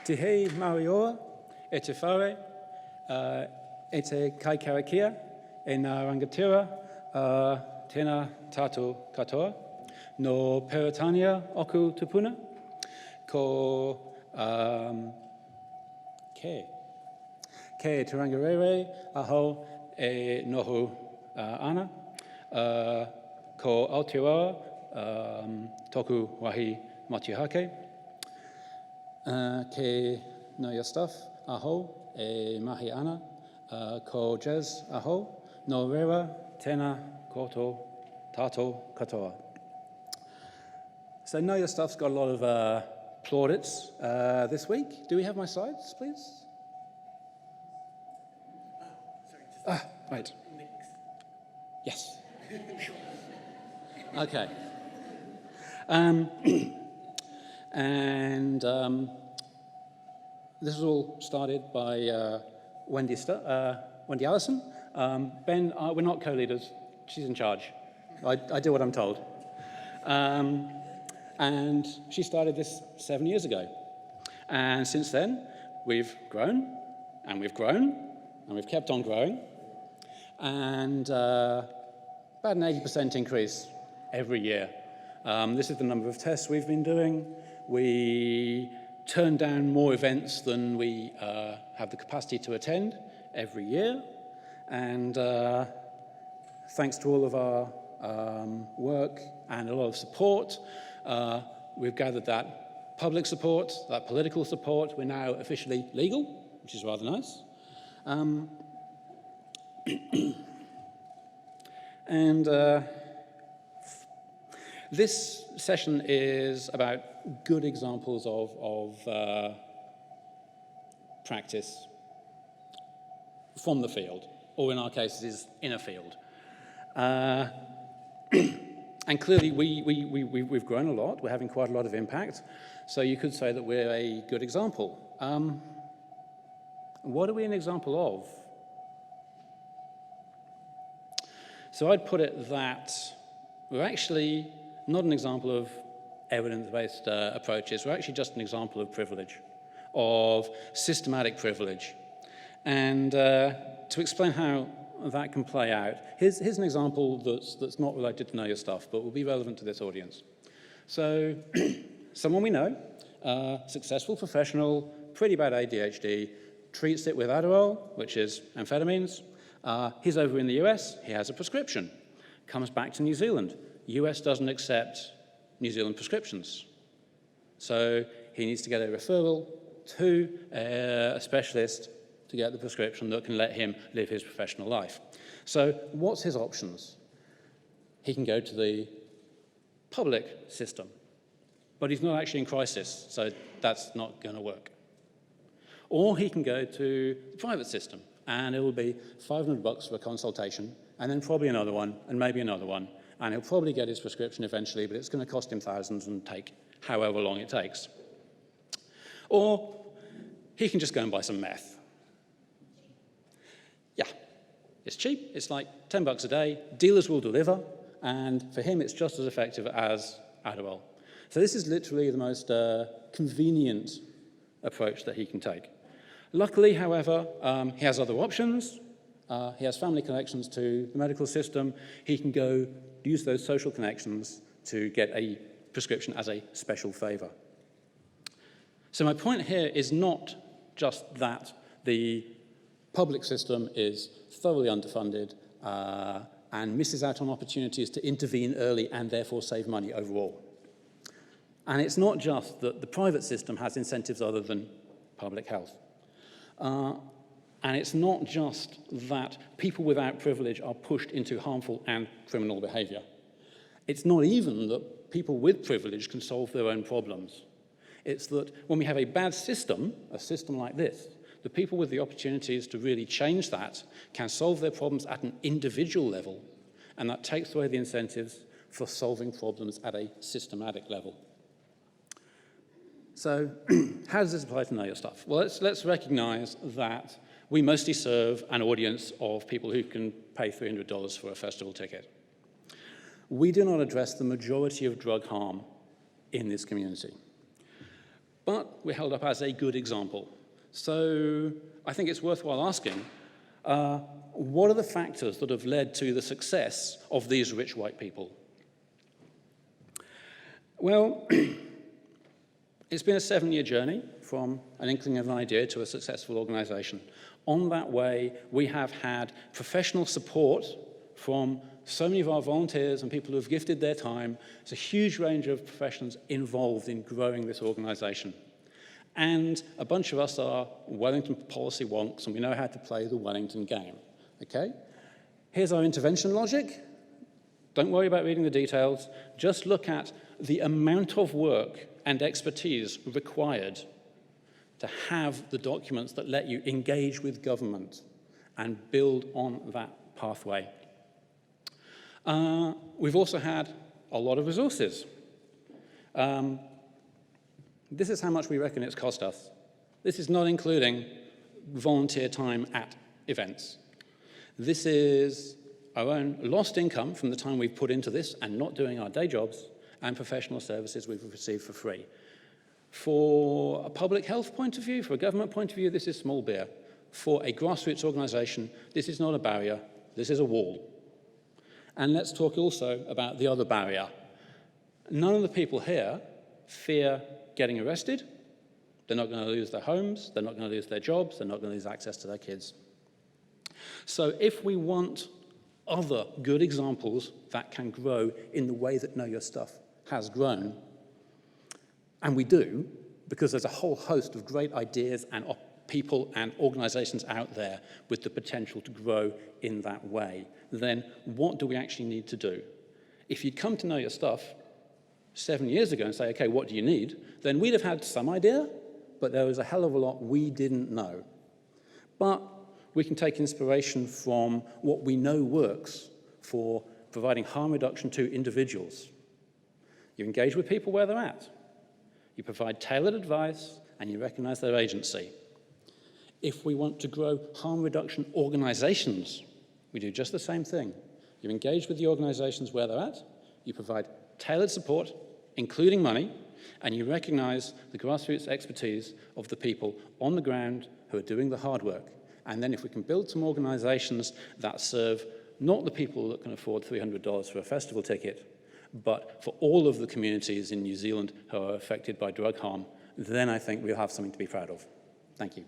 Te hei Marioa, e te whare, e te kaikarakia, e ngā rangatira, tēnā tātou katoa, no Peritania oku tupuna, ko ke te rangarere, aho e noho ana, ko Aotearoa, toku wahi motuhake, ke Know Your Stuff, aho e mahi ana, ko Jez, aho, no rewa, tēnā koto, tātou katoa. So Know Your Stuff's got a lot of plaudits this week. Do we have my slides, please? Right. Yes. Okay. This was all started by Wendy Allison. Ben, we're not co-leaders. She's in charge. I do what I'm told. And she started this 7 years ago. And since then, we've grown, and we've grown, and we've kept on growing. And about an 80% increase every year. This is the number of tests we've been doing. We turn down more events than we have the capacity to attend every year. And thanks to all of our work and a lot of support, we've gathered that public support, that political support. We're now officially legal, which is rather nice. This session is about good examples of practice from the field, or in our case, it is in a field. And clearly, we've grown a lot. We're having quite a lot of impact. So you could say that we're a good example. What are we an example of? So I'd put it that we're actually not an example of evidence-based approaches. We're actually just an example of privilege, of systematic privilege. And to explain how that can play out, here's an example that's not related to Know Your Stuff, but will be relevant to this audience. So someone we know, successful professional, pretty bad ADHD, treats it with Aotearoa, which is amphetamines. He's over in the US, he has a prescription, comes back to New Zealand. US doesn't accept New Zealand prescriptions. So he needs to get a referral to a specialist to get the prescription that can let him live his professional life. So what's his options? He can go to the public system, but he's not actually in crisis, so that's not going to work. Or he can go to the private system, and it will be $500 for a consultation, and then probably another one, and maybe another one, and he'll probably get his prescription eventually, but it's going to cost him thousands and take however long it takes. Or he can just go and buy some meth. Yeah, it's cheap. It's like $10 a day. Dealers will deliver, and for him, it's just as effective as Aotearoa. So this is literally the most convenient approach that he can take. Luckily, however, he has other options. He has family connections to the medical system. He can go use those social connections to get a prescription as a special favor. So my point here is not just that the public system is thoroughly underfunded and misses out on opportunities to intervene early and therefore save money overall. And it's not just that the private system has incentives other than public health. And it's not just that people without privilege are pushed into harmful and criminal behavior. It's not even that people with privilege can solve their own problems. It's that when we have a bad system, a system like this, the people with the opportunities to really change that can solve their problems at an individual level, and that takes away the incentives for solving problems at a systematic level. So how does this apply to Know Your Stuff? Well, let's recognize that we mostly serve an audience of people who can pay $300 for a festival ticket. We do not address the majority of drug harm in this community. but we're held up as a good example. So I think it's worthwhile asking, what are the factors that have led to the success of these rich white people? Well, it's been a 7-year journey from an inkling of an idea to a successful organization. On that way, we have had professional support from so many of our volunteers and people who have gifted their time. It's a huge range of professionals involved in growing this organization. And a bunch of us are Wellington policy wonks, and we know how to play the Wellington game, okay? Here's our intervention logic. Don't worry about reading the details. Just look at the amount of work and expertise required to have the documents that let you engage with government and build on that pathway. We've also had a lot of resources. This is how much we reckon it's cost us. This is not including volunteer time at events. This is our own lost income from the time we've put into this and not doing our day jobs, and professional services we've received for free. For a public health point of view, for a government point of view, this is small beer. For a grassroots organization, this is not a barrier, this is a wall. And let's talk also about the other barrier. None of the people here fear getting arrested. They're not going to lose their homes, they're not going to lose their jobs, they're not going to lose access to their kids. So if we want other good examples that can grow in the way that Know Your Stuff has grown, and we do, because there's a whole host of great ideas and people and organizations out there with the potential to grow in that way, then what do we actually need to do? If you'd come to Know Your Stuff 7 years ago and say, okay, what do you need? Then we'd have had some idea, but there was a hell of a lot we didn't know. But we can take inspiration from what we know works for providing harm reduction to individuals. You engage with people where they're at. You provide tailored advice, and you recognize their agency. If we want to grow harm reduction organizations, we do just the same thing. You engage with the organizations where they're at, you provide tailored support, including money, and you recognize the grassroots expertise of the people on the ground who are doing the hard work. And then if we can build some organizations that serve not the people that can afford $300 for a festival ticket, but for all of the communities in New Zealand who are affected by drug harm, then I think we'll have something to be proud of. Thank you.